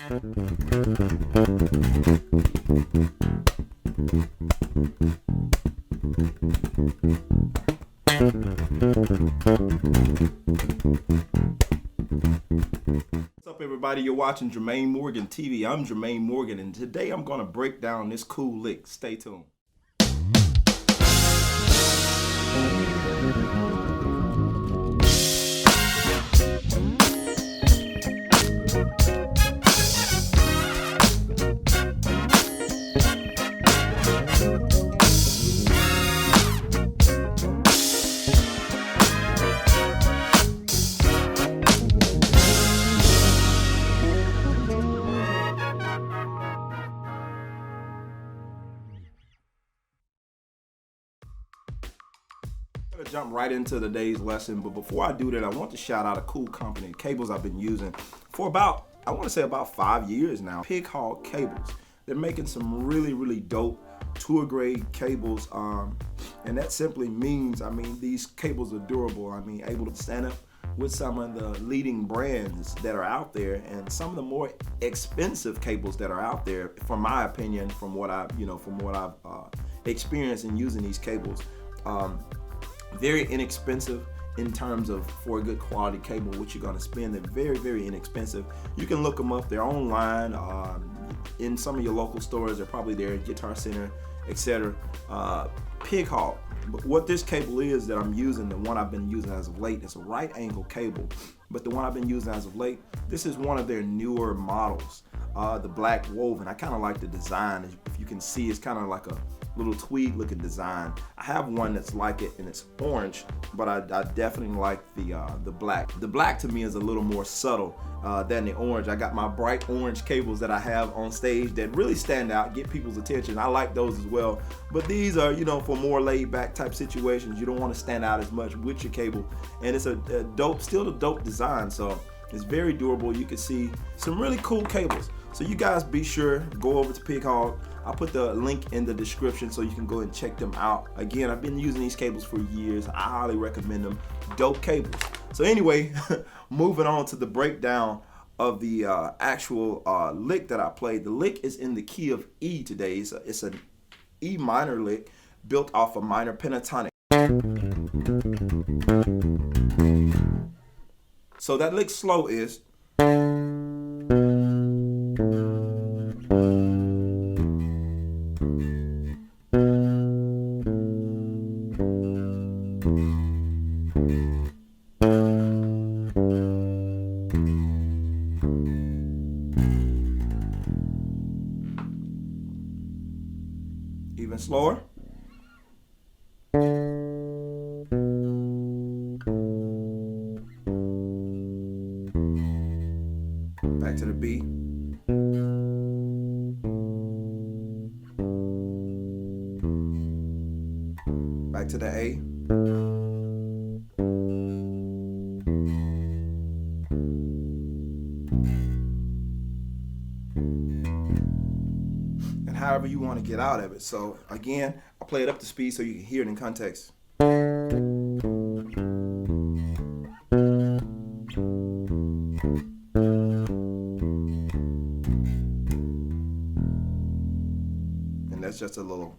What's up, everybody? You're watching Jermaine Morgan TV. I'm Jermaine Morgan, and today I'm going to break down this cool lick. Stay tuned. I'm gonna jump right into today's lesson, but before I do that, I want to shout out a cool company, cables I've been using for about 5 years now. Pig Hog Cables. They're making some really dope tour grade cables, and that simply means, these cables are durable. Able to stand up with some of the leading brands that are out there, and some of the more expensive cables that are out there, from my opinion, from what I've experienced in using these cables. Very inexpensive in terms of, for a good quality cable, what you're going to spend. They're very inexpensive. You can look them up. They're online in some of your local stores. They're probably there at Guitar Center, etc. Pig Hog. But what this cable is that I'm using, the one I've been using as of late, it's a right angle cable. But the one I've been using as of late, this is one of their newer models, the black woven. I kind of like the design. If you can see, it's kind of like a little tweed looking design. I have one that's like it, and it's orange, but I definitely like the black. The black to me is a little more subtle than the orange. I got my bright orange cables that I have on stage that really stand out, get people's attention. I like those as well, but these are, for more laid back type situations. You don't want to stand out as much with your cable, and it's still a dope design, so it's very durable. You can see some really cool cables. So you guys be sure, go over to Pig Hog. I'll put the link in the description so you can go and check them out. Again, I've been using these cables for years. I highly recommend them. Dope cables. So anyway, moving on to the breakdown of the actual lick that I played. The lick is in the key of E today. It's an E minor lick built off a minor pentatonic. So that lick slow is. Even slower. Back to the B. Back to the A. And however you want to get out of it. So again, I'll play it up to speed so you can hear it in context. And that's just a little.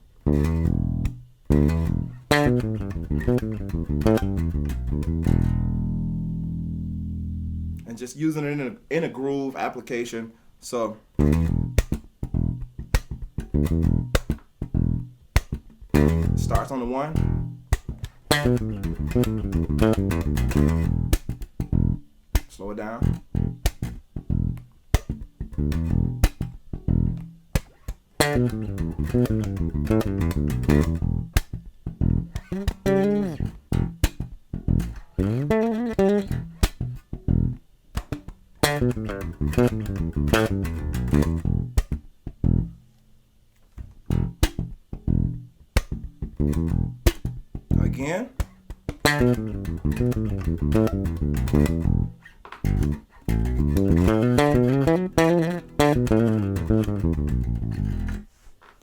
And just using it in a groove application. So starts on the 1. Slow it down. Again.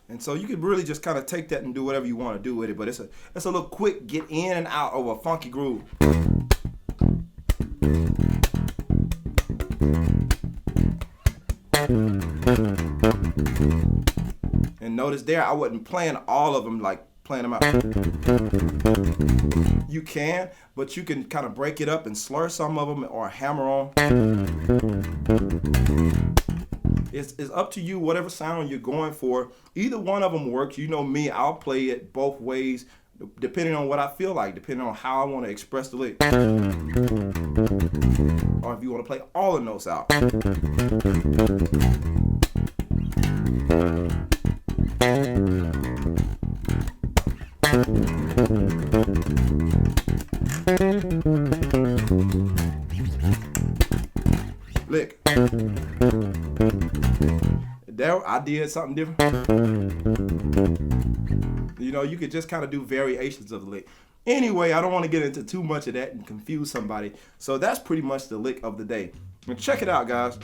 And so you could really just kind of take that and do whatever you want to do with it, but it's a little quick get in and out of a funky groove. And And notice there, I wasn't playing all of them, like playing them out. You can, but you can kind of break it up and slur some of them or hammer on. It's up to you, whatever sound you're going for. Either one of them works. You know me, I'll play it both ways, depending on what I feel like, depending on how I want to express the lick. Or if you want to play all the notes out. Lick. There, I did something different. You know, you could just kind of do variations of the lick. Anyway, I don't want to get into too much of that and confuse somebody. So that's pretty much the lick of the day. And check it out, guys.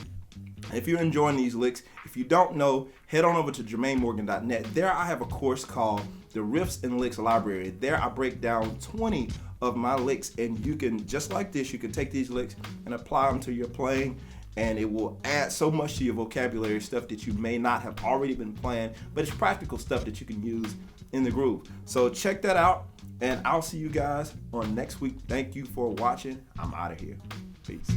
If you're enjoying these licks, if you don't know, head on over to JermaineMorgan.net. There I have a course called the Riffs and Licks Library. There I break down 20 of my licks, and you can, just like this, you can take these licks and apply them to your playing, and it will add so much to your vocabulary, stuff that you may not have already been playing, but it's practical stuff that you can use in the groove. So check that out, and I'll see you guys on next week. Thank you for watching. I'm out of here. Peace.